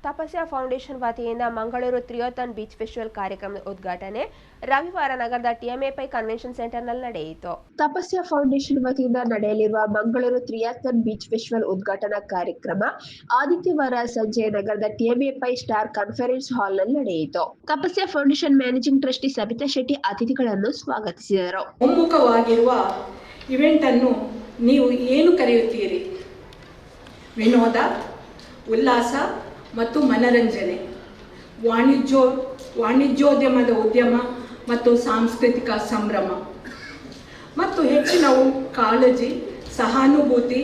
ತಪಸ್ಯ foundation ವತಿಯಿಂದ Mangaluru ತ್ರಿಯೋಥಾನ್ beach festival ಕಾರ್ಯಕ್ರಮದ ಉದ್ಘಾಟನೆ ರವಿವಾರ ನಗರದ ಟಿಎಂಎಪೈ ಕನ್ವೆನ್ಷನ್ ಸೆಂಟರ್ನಲ್ಲಿ ನಡೆಯಿತು. ತಪಸ್ಯ ಫೌಂಡೇಶನ್ ವತಿಯಿಂದ ನಡೆಯಲಿರುವ ಮಂಗಳೂರು ತ್ರಿಯೋಥಾನ್ ಬೀಚ್ ಫೆಸ್ಟಿವಲ್ ಉದ್ಘಾಟನಾ ಕಾರ್ಯಕ್ರಮ ಆದಿತ್ಯವಾರ ಸಂಜೆ ನಗರದ ಟಿಎಂಎಪೈ ಸ್ಟಾರ್ ಕಾನ್ಫರೆನ್ಸ್ ಹಾಲ್ನಲ್ಲಿ ನಡೆಯಿತು. Tapasya foundation managing trustee Sabita Shetty ಅತಿಥಿಗಳನ್ನು ಸ್ವಾಗತಿಸಿದರು. ಒಮ್ಮುಖವಾಗಿರುವ ಇವೆಂಟ್ ಅನ್ನು ನೀವು ಏನು ಕರೆಯುತ್ತೀರಿ? ವಿನೋದ, ಉಲ್ಲಾಸ ಮತ್ತು ಮನರಂಜನೆ, ವಾಣಿಜ್ಯೋದ್ಯಮದ ಉದ್ಯಮ ಮತ್ತು ಸಾಂಸ್ಕೃತಿಕ ಸಂಭ್ರಮ ಮತ್ತು ಹೆಚ್ಚಿನ ಕಾಳಜಿ, ಸಹಾನುಭೂತಿ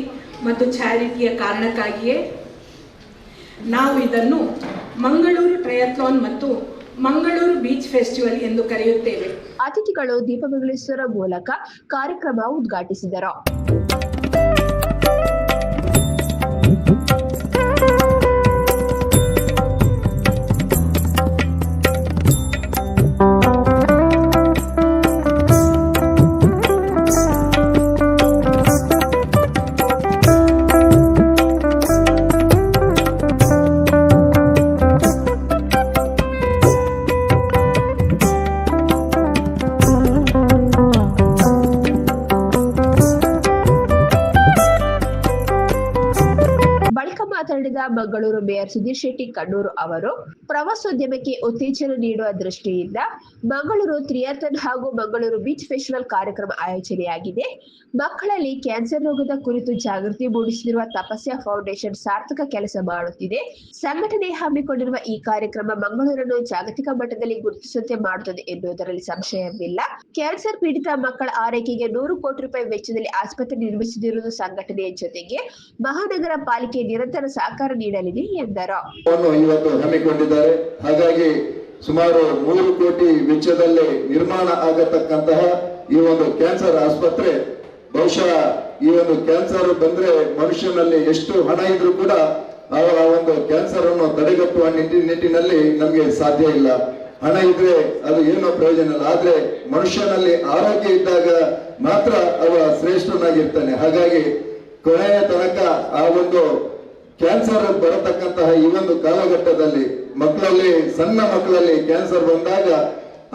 ಮತ್ತು ಚಾರಿಟಿಯ ಕಾರಣಕ್ಕಾಗಿಯೇ ನಾವು ಇದನ್ನು ಮಂಗಳೂರು ಟ್ರಯಾಥ್ಲಾನ್ ಮತ್ತು ಮಂಗಳೂರು ಬೀಚ್ ಫೆಸ್ಟಿವಲ್ ಎಂದು ಕರೆಯುತ್ತೇವೆ. ಅತಿಥಿಗಳು ದೀಪ ಬೆಳಗಿಸುವ ಮೂಲಕ ಕಾರ್ಯಕ್ರಮ ಉದ್ಘಾಟಿಸಿದರು. ಮಾತನಾಡಿದ ಮಂಗಳೂರು ಮೇಯರ್ ಸುಧೀರ್ ಶೆಟ್ಟಿ ಕಣ್ಣೂರು ಅವರು ಪ್ರವಾಸೋದ್ಯಮಕ್ಕೆ ಉತ್ತೇಜನ ನೀಡುವ ದೃಷ್ಟಿಯಿಂದ ಮಂಗಳೂರು ತ್ರಿಯೋಥಾನ್ ಹಾಗೂ ಮಂಗಳೂರು ಬೀಚ್ ಫೆಸ್ಟಿವಲ್ ಕಾರ್ಯಕ್ರಮ ಆಯೋಜನೆಯಾಗಿದೆ. ಮಕ್ಕಳಲ್ಲಿ ಕ್ಯಾನ್ಸರ್ ರೋಗದ ಕುರಿತು ಜಾಗೃತಿ ಮೂಡಿಸಿರುವ ತಪಸ್ಯ ಫೌಂಡೇಶನ್ ಸಾರ್ಥಕ ಕೆಲಸ ಮಾಡುತ್ತಿದೆ. ಸಂಘಟನೆ ಹಮ್ಮಿಕೊಂಡಿರುವ ಈ ಕಾರ್ಯಕ್ರಮ ಮಂಗಳೂರನ್ನು ಜಾಗತಿಕ ಮಟ್ಟದಲ್ಲಿ ಗುರುತಿಸುವಂತೆ ಮಾಡುತ್ತದೆ ಎನ್ನುವುದರಲ್ಲಿ ಸಂಶಯವಿಲ್ಲ. ಕ್ಯಾನ್ಸರ್ ಪೀಡಿತ ಮಕ್ಕಳ ಆರೈಕೆಗೆ 100 ಕೋಟಿ ರೂಪಾಯಿ ವೆಚ್ಚದಲ್ಲಿ ಆಸ್ಪತ್ರೆ ನಿರ್ಮಿಸುತ್ತಿರುವುದು ಸಂಘಟನೆಯ ಜೊತೆಗೆ ಮಹಾನಗರ ಪಾಲಿಕೆ ನಿರಂತರ ಸಹಕಾರ ನೀಡಲಿದೆ ಎಂದರು. ಇವತ್ತು ಹಮ್ಮಿಕೊಂಡಿದ್ದಾರೆ. ಹಾಗಾಗಿ ಸುಮಾರು 3 ಕೋಟಿ ವೆಚ್ಚದಲ್ಲಿ ನಿರ್ಮಾಣ ಆಗತಕ್ಕಂತಹ ಈ ಒಂದು ಕ್ಯಾನ್ಸರ್ ಆಸ್ಪತ್ರೆ ಬಹುಶಃ ಈ ಒಂದು ಕ್ಯಾನ್ಸರ್ ಬಂದ್ರೆ ಮನುಷ್ಯನಲ್ಲಿ ಎಷ್ಟು ಹಣ ಇದ್ರೂ ಕೂಡ ಆ ಒಂದು ಕ್ಯಾನ್ಸರ್ ಅನ್ನು ತಡೆಗಟ್ಟುವ ನಿಟ್ಟಿನಲ್ಲಿ ನಮಗೆ ಸಾಧ್ಯ ಇಲ್ಲ. ಹಣ ಇದ್ರೆ ಅದು ಏನೋ ಪ್ರಯೋಜನ ಇಲ್ಲ. ಆದ್ರೆ ಮನುಷ್ಯನಲ್ಲಿ ಆರೋಗ್ಯ ಇದ್ದಾಗ ಮಾತ್ರ ಅವ ಶ್ರೇಷ್ಠನಾಗಿರ್ತಾನೆ. ಹಾಗಾಗಿ ಕೊನೆಯ ತನಕ ಆ ಒಂದು ಕ್ಯಾನ್ಸರ್ ಬರತಕ್ಕಂತಹ ಈ ಒಂದು ಕಾಲಘಟ್ಟದಲ್ಲಿ ಮಕ್ಕಳಲ್ಲಿ, ಸಣ್ಣ ಮಕ್ಕಳಲ್ಲಿ ಕ್ಯಾನ್ಸರ್ ಬಂದಾಗ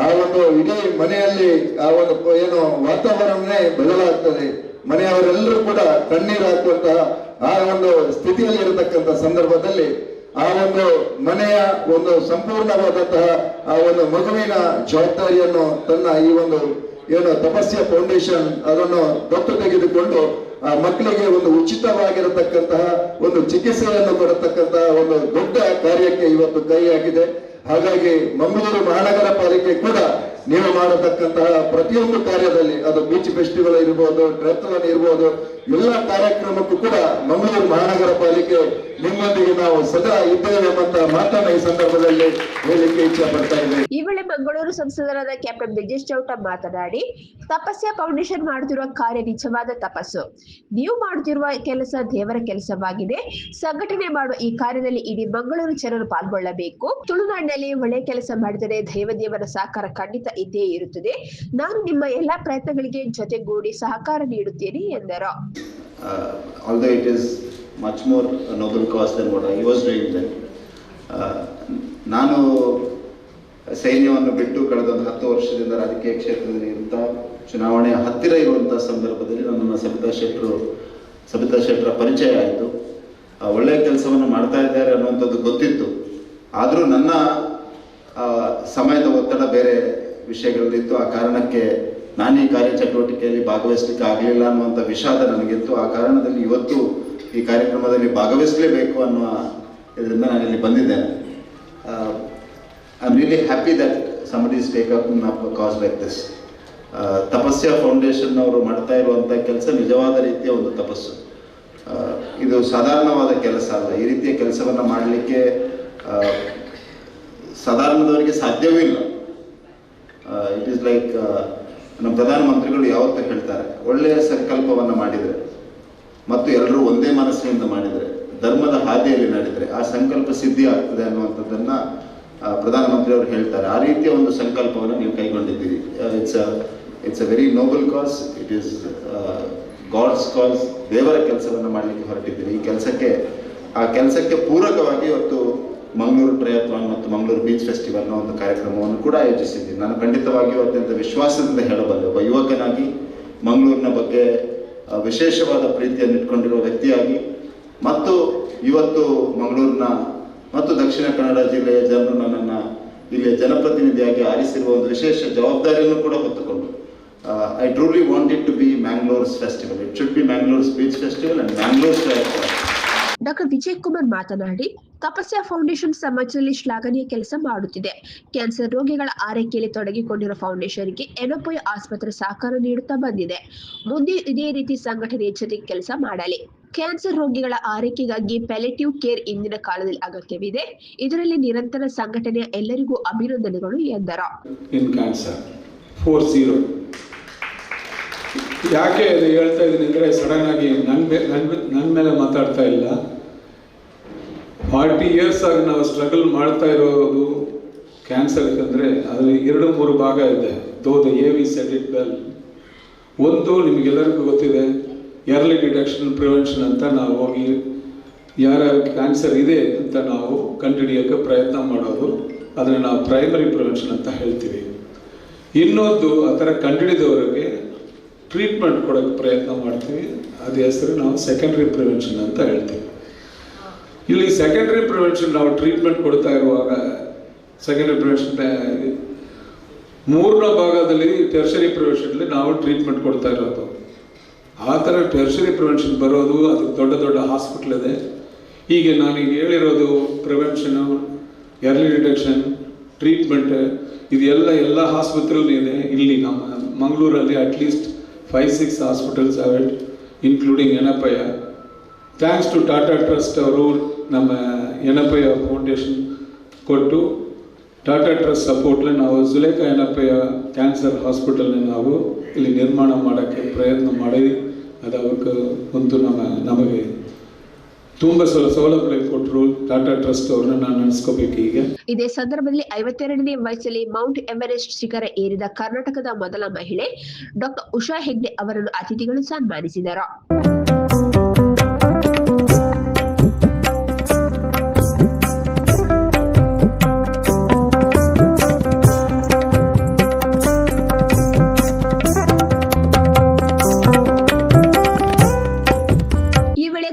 ಆ ಒಂದು ಇಡೀ ಮನೆಯಲ್ಲಿ ಆ ಒಂದು ಏನು ವಾತಾವರಣನೇ ಬದಲಾಗ್ತದೆ. ಮನೆಯವರೆಲ್ಲರೂ ಕೂಡ ಕಣ್ಣೀರು ಹಾಕುವಂತಹ ಆ ಒಂದು ಸ್ಥಿತಿಯಲ್ಲಿ ಇರತಕ್ಕಂಥ ಸಂದರ್ಭದಲ್ಲಿ ಆ ಒಂದು ಮನೆಯ ಒಂದು ಸಂಪೂರ್ಣವಾದಂತಹ ಆ ಒಂದು ಮಗುವಿನ ಜವಾಬ್ದಾರಿಯನ್ನು ತನ್ನ ಈ ಒಂದು ಏನು ತಪಸ್ಯ ಫೌಂಡೇಶನ್ ಅದನ್ನು ದತ್ತು ತೆಗೆದುಕೊಂಡು ಆ ಮಕ್ಕಳಿಗೆ ಒಂದು ಉಚಿತವಾಗಿರತಕ್ಕಂತಹ ಒಂದು ಚಿಕಿತ್ಸೆಯನ್ನು ಕೊಡತಕ್ಕಂತಹ ಒಂದು ದೊಡ್ಡ ಕಾರ್ಯಕ್ಕೆ ಇವತ್ತು ಕೈ ಹಾಕಿದೆ. ಹಾಗಾಗಿ ಮಂಗಳೂರು ಮಹಾನಗರ ಪಾಲಿಕೆ ಕೂಡ ನೀವು ಮಾಡತಕ್ಕಂತಹ ಪ್ರತಿಯೊಂದು ಕಾರ್ಯದಲ್ಲಿ, ಅದು ಬೀಚ್ ಫೆಸ್ಟಿವಲ್ ಇರ್ಬೋದು, ಟ್ರಯಾಥ್ಲಾನ್ ಇರ್ಬೋದು, ಎಲ್ಲ ಕಾರ್ಯಕ್ರಮಕ್ಕೂ ಕೂಡ ಮಂಗಳೂರು ಮಹಾನಗರ ಪಾಲಿಕೆ ನಿಮ್ಮೊಂದಿಗೆ ನಾವು ಸದಾ ಇದ್ದೇವೆ ಅಂತ ಮಾತನ್ನ ಈ ಸಂದರ್ಭದಲ್ಲಿ ಹೇಳಲಿಕ್ಕೆ ಇಚ್ಛೆ ಪಡ್ತಾ ಇದ್ದೇವೆ. ಈ ವೇಳೆ ಮಂಗಳೂರು ಸಂಸದರಾದ ಕ್ಯಾಪ್ಟನ್ ಬ್ರಿಜೇಶ್ ಚೌಟ ಮಾತನಾಡಿ, ತಪಸ್ಯ ಫೌಂಡೇಶನ್ ಮಾಡುತ್ತಿರುವ ಕಾರ್ಯ ನಿಜವಾದ ತಪಸ್ಸು. ನೀವು ಮಾಡುತ್ತಿರುವ ಕೆಲಸ ದೇವರ ಕೆಲಸವಾಗಿದೆ. ಸಂಘಟನೆ ಮಾಡುವ ಈ ಕಾರ್ಯದಲ್ಲಿ ಇಡೀ ಮಂಗಳೂರು ಜನರು ಪಾಲ್ಗೊಳ್ಳಬೇಕು. ತುಳುನಾಡಿನಲ್ಲಿ ಒಳ್ಳೆಯ ಕೆಲಸ ಮಾಡಿದರೆ ದೇವದೇವರ ಸಹಕಾರ ಖಂಡಿತ ಇದ್ದೇ ಇರುತ್ತದೆ. ನಾನು ನಿಮ್ಮ ಎಲ್ಲಾ ಪ್ರಯತ್ನಗಳಿಗೆ ಜೊತೆಗೂಡಿ ಸಹಕಾರ ನೀಡುತ್ತೇನೆ ಎಂದರು. Although it is much more a noble cause than what I was doing then. ನಾನು ಸೈನ್ಯವನ್ನು ಬಿಟ್ಟು ಕಳೆದ 10 ವರ್ಷದಿಂದ ರಾಜಕೀಯ ಕ್ಷೇತ್ರದಲ್ಲಿ ಇರುತ್ತ ಚುನಾವಣೆ ಹತ್ತಿರ ಇರುವಂತಹ ಸಂದರ್ಭದಲ್ಲಿ ನನ್ನನ್ನು ಸಬಿತಾ ಶೆಟ್ಟರ ಪರಿಚಯ ಆಯಿತು. ಒಳ್ಳೆಯ ಕೆಲಸವನ್ನು ಮಾಡ್ತಾ ಇದ್ದಾರೆ ಅನ್ನುವಂಥದ್ದು ಗೊತ್ತಿತ್ತು. ಆದರೂ ನನ್ನ ಸಮಯದ ಒತ್ತಡ ಬೇರೆ ವಿಷಯಗಳಲ್ಲಿತ್ತು. ಆ ಕಾರಣಕ್ಕೆ ನಾನು ಈ ಕಾರ್ಯಚಟುವಟಿಕೆಯಲ್ಲಿ ಭಾಗವಹಿಸಲಿಕ್ಕೆ ಆಗಲಿಲ್ಲ ಅನ್ನುವಂಥ ವಿಷಾದ ನನಗಿತ್ತು. ಆ ಕಾರಣದಲ್ಲಿ ಇವತ್ತು ಈ ಕಾರ್ಯಕ್ರಮದಲ್ಲಿ ಭಾಗವಹಿಸಲೇಬೇಕು ಅನ್ನುವ ಇದರಿಂದ ನಾನಿಲ್ಲಿ ಬಂದಿದ್ದೇನೆ. I am really happy that somebody is take up a cause like this. Tapasya foundation ಅವರು ಮಾಡ್ತಾ ಇರುವಂಥ ಕೆಲಸ ನಿಜವಾದ ರೀತಿಯ ಒಂದು ತಪಸ್ಸು. ಇದು ಸಾಧಾರಣವಾದ ಕೆಲಸ ಅಲ್ಲ. ಈ ರೀತಿಯ ಕೆಲಸವನ್ನು ಮಾಡಲಿಕ್ಕೆ ಸಾಧಾರಣದವರಿಗೆ ಸಾಧ್ಯವೂ ಇಲ್ಲ. ಇಟ್ ಈಸ್ ಲೈಕ್ ನಮ್ಮ ಪ್ರಧಾನಮಂತ್ರಿಗಳು ಯಾವತ್ತೂ ಹೇಳ್ತಾರೆ, ಒಳ್ಳೆಯ ಸಂಕಲ್ಪವನ್ನು ಮಾಡಿದರೆ ಮತ್ತು ಎಲ್ಲರೂ ಒಂದೇ ಮನಸ್ಸಿನಿಂದ ಮಾಡಿದರೆ, ಧರ್ಮದ ಹಾದಿಯಲ್ಲಿ ನಡೆದರೆ ಆ ಸಂಕಲ್ಪ ಸಿದ್ಧಿ ಆಗ್ತದೆ ಅನ್ನುವಂಥದ್ದನ್ನು ಪ್ರಧಾನಮಂತ್ರಿಯವರು ಹೇಳ್ತಾರೆ. ಆ ರೀತಿಯ ಒಂದು ಸಂಕಲ್ಪವನ್ನು ನೀವು ಕೈಗೊಂಡಿದ್ದೀರಿ. It's a very noble cause. It is God's cause. ದೇವರ ಕೆಲಸವನ್ನು ಮಾಡಲಿಕ್ಕೆ ಹೊರಟಿದ್ದೀರಿ. ಆ ಕೆಲಸಕ್ಕೆ ಪೂರಕವಾಗಿ ಇವತ್ತು ಟ್ರಿಯಾಥ್ಲಾನ್ ಮತ್ತು ಮಂಗಳೂರು ಬೀಚ್ ಫೆಸ್ಟಿವಲ್ನ ಒಂದು ಕಾರ್ಯಕ್ರಮವನ್ನು ಕೂಡ ಆಯೋಜಿಸಿದ್ದೀನಿ. ನಾನು ಖಂಡಿತವಾಗಿಯೂ ಅತ್ಯಂತ ವಿಶ್ವಾಸದಿಂದ ಹೇಳಬಲ್ಲೆ, ಒಬ್ಬ ಯುವಕನಾಗಿ ಮಂಗಳೂರಿನ ಬಗ್ಗೆ ವಿಶೇಷವಾದ ಪ್ರೀತಿಯನ್ನು ಇಟ್ಕೊಂಡಿರುವ ವ್ಯಕ್ತಿಯಾಗಿ ಮತ್ತು ಇವತ್ತು ಮಂಗಳೂರಿನ ಮತ್ತು ದಕ್ಷಿಣ ಕನ್ನಡ ಜಿಲ್ಲೆಯ ಜನರು ನನ್ನನ್ನು ಇಲ್ಲಿಯ ಜನಪ್ರತಿನಿಧಿಯಾಗಿ ಆರಿಸಿರುವ ಒಂದು ವಿಶೇಷ ಜವಾಬ್ದಾರಿಯನ್ನು ಕೂಡ ಹೊತ್ತುಕೊಂಡು I truly want it to be Mangalore's festival. It should be Mangalore's beach festival and Mangalore's triathlon. Doctor Vijay Kumar ಮಾತನಾಡಿ, ತಪಸ್ಯ ಫೌಂಡೇಶನ್ ಸಮಾಜದಲ್ಲಿ ಶ್ಲಾಘನೀಯ ಕೆಲಸ ಮಾಡುತ್ತಿದೆ. ಕ್ಯಾನ್ಸರ್ ರೋಗಿಗಳ ಆರೈಕೆಯಲ್ಲಿ ತೊಡಗಿಕೊಂಡಿರುವ ಫೌಂಡೇಶನ್ಗೆ ಎನಪೋಯ ಆಸ್ಪತ್ರೆ ಸಹಕಾರ ನೀಡುತ್ತಾ ಬಂದಿದೆ. ಮುಂದೆ ಇದೇ ರೀತಿ ಸಂಘಟನೆಯ ಜೊತೆಗೆ ಕೆಲಸ ಮಾಡಲಿ. ಕ್ಯಾನ್ಸರ್ ರೋಗಿಗಳ ಆರೈಕೆಗಾಗಿ ಪ್ಯಾಲಿಯೇಟಿವ್ ಕೇರ್ ಇಂದಿನ ಕಾಲದಲ್ಲಿ ಅಗತ್ಯವಿದೆ. ಇದರಲ್ಲಿ ನಿರಂತರ ಸಂಘಟನೆಯ ಎಲ್ಲರಿಗೂ ಅಭಿನಂದನೆಗಳು ಎಂದರು. ಇನ್ ಕ್ಯಾನ್ಸರ್ 40 ಯಾಕೆ ಅದು ಹೇಳ್ತಾ ಇದ್ದೀನಿ ಅಂದರೆ, ಸಡನ್ ಆಗಿ ನನ್ನ ಮೇಲೆ ಮಾತಾಡ್ತಾ ಇಲ್ಲ. 40 years ಆಗಿ ನಾವು ಸ್ಟ್ರಗಲ್ ಮಾಡ್ತಾ ಇರೋದು ಕ್ಯಾನ್ಸರ್ ಅಂದರೆ ಅದರಲ್ಲಿ 2-3 ಭಾಗ ಇದೆ. The AV said it well. ಒಂದು ನಿಮಗೆಲ್ಲರಿಗೂ ಗೊತ್ತಿದೆ, ಎರ್ಲಿ ಡಿಟೆಕ್ಷನ್ ಪ್ರಿವೆನ್ಷನ್ ಅಂತ ನಾವು ಹೋಗಿ ಯಾರ ಕ್ಯಾನ್ಸರ್ ಇದೆ ಅಂತ ನಾವು ಕಂಡುಹಿಡಿಯೋಕ್ಕೆ ಪ್ರಯತ್ನ ಮಾಡೋದು, ಅದನ್ನು ನಾವು ಪ್ರೈಮರಿ ಪ್ರಿವೆನ್ಷನ್ ಅಂತ ಹೇಳ್ತೀವಿ. ಇನ್ನೊಂದು ಆ ಥರ ಕಂಡುಹಿಡಿದವರಿಗೆ ಟ್ರೀಟ್ಮೆಂಟ್ ಕೊಡೋಕ್ಕೆ ಪ್ರಯತ್ನ ಮಾಡ್ತೀವಿ, ಅದೇ ಹೆಸರು ನಾವು ಸೆಕೆಂಡ್ರಿ ಪ್ರಿವೆನ್ಷನ್ ಅಂತ ಹೇಳ್ತೀವಿ. ಇಲ್ಲಿ ಸೆಕೆಂಡ್ರಿ ಪ್ರಿವೆನ್ಷನ್ ನಾವು ಟ್ರೀಟ್ಮೆಂಟ್ ಕೊಡ್ತಾ ಇರುವಾಗ ಸೆಕೆಂಡ್ರಿ ಪ್ರಿವೆನ್ಷನ್ 3ನೇ ಭಾಗದಲ್ಲಿ ಟೆರ್ಷರಿ ಪ್ರಿವೆನ್ಷನ್ಲಿ ನಾವು ಟ್ರೀಟ್ಮೆಂಟ್ ಕೊಡ್ತಾ ಇರೋದು. ಆ ಥರ ಟೆರ್ಷರಿ ಪ್ರಿವೆನ್ಷನ್ ಬರೋದು ಅದಕ್ಕೆ ದೊಡ್ಡ ದೊಡ್ಡ ಹಾಸ್ಪಿಟ್ಲ್ ಇದೆ. ಹೀಗೆ ನಾನೀಗ ಹೇಳಿರೋದು ಪ್ರಿವೆನ್ಷನು, ಎರ್ಲಿ ಡಿಟೆಕ್ಷನ್, ಟ್ರೀಟ್ಮೆಂಟ್ ಇದೆಲ್ಲ ಆಸ್ಪತ್ರೆಯಲ್ಲಿ ಇದೆ. ಇಲ್ಲಿ ನಮ್ಮ ಮಂಗಳೂರಲ್ಲಿ at least 5-6 hospitals have it, including Yenepoya. Thanks to Tata trust ಅವರು ನಮ್ಮ ಎನಪಯ ಫೌಂಡೇಶನ್ ಕೊಟ್ಟು ಟಾಟಾ ಟ್ರಸ್ಟ್ ಸಪೋರ್ಟ್ಲಿ ನಾವು ಜುಲೇಖಾ ಎನಪಯ ಕ್ಯಾನ್ಸರ್ ಹಾಸ್ಪಿಟಲ್ನ ನಾವು ಇಲ್ಲಿ ನಿರ್ಮಾಣ ಮಾಡೋಕ್ಕೆ ಪ್ರಯತ್ನ ಮಾಡಿ ಅದು ಅವ್ರಿಗೆ ಒಂದು ನಮಗೆ ತುಂಬ ಸೌಲಭ್ಯ ಕೊಟ್ಟರು. ಟಾಟಾ ಟ್ರಸ್ಟ್ ಅವ್ರನ್ನ ನಾನು ನೆನೆಸ್ಕೋಬೇಕು. ಈಗ ಇದೇ ಸಂದರ್ಭದಲ್ಲಿ 52ನೇ ವಯಸ್ಸಲ್ಲಿ ಮೌಂಟ್ ಎವರೆಸ್ಟ್ ಶಿಖರ ಏರಿದ ಕರ್ನಾಟಕದ ಮೊದಲ ಮಹಿಳೆ ಡಾಕ್ಟರ್ ಉಷಾ ಹೆಗ್ಡೆ ಅವರನ್ನು ಅತಿಥಿಗಳು ಸನ್ಮಾನಿಸಿದರು.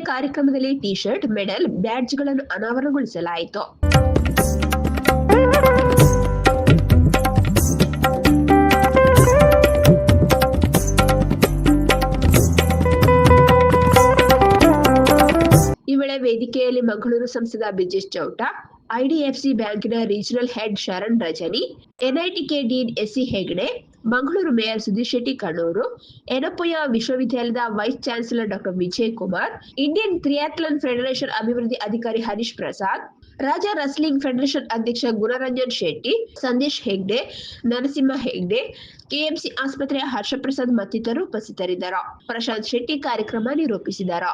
ಕಾರ್ಯಕ್ರಮದಲ್ಲಿ ಟಿ ಶರ್ಟ್, ಮೆಡಲ್, ಬ್ಯಾಡ್ಜ್ಗಳನ್ನು ಅನಾವರಣಗೊಳಿಸಲಾಯಿತು. ಈ ವೇಳೆ ವೇದಿಕೆಯಲ್ಲಿ ಮಂಗಳೂರು ಸಂಸದ ಬ್ರಿಜೇಶ್ ಚೌಟ, IDFC ಬ್ಯಾಂಕಿನ regional head Sharan Rajani, NITK dean SC Hegde, Mangaluru mayor Sudhir Shetty Kannur, Yenepoya ವಿಶ್ವವಿದ್ಯಾಲಯದ vice chancellor doctor Vijay Kumar, Indian triathlon federation ಅಭಿವೃದ್ಧಿ ಅಧಿಕಾರಿ ಹರೀಶ್ ಪ್ರಸಾದ್, ರಾಜ್ಯ ರೆಸ್ಲಿಂಗ್ ಫೆಡರೇಷನ್ ಅಧ್ಯಕ್ಷ ಗುಣರಂಜನ್ ಶೆಟ್ಟಿ, ಸಂದೇಶ್ ಹೆಗ್ಡೆ, ನರಸಿಂಹ ಹೆಗ್ಡೆ, KMC ಆಸ್ಪತ್ರೆಯ ಹರ್ಷಪ್ರಸಾದ್ ಮತ್ತಿತರರು ಉಪಸ್ಥಿತರಿದ್ದರು. ಪ್ರಶಾಂತ್ ಶೆಟ್ಟಿ ಕಾರ್ಯಕ್ರಮ ನಿರೂಪಿಸಿದರು.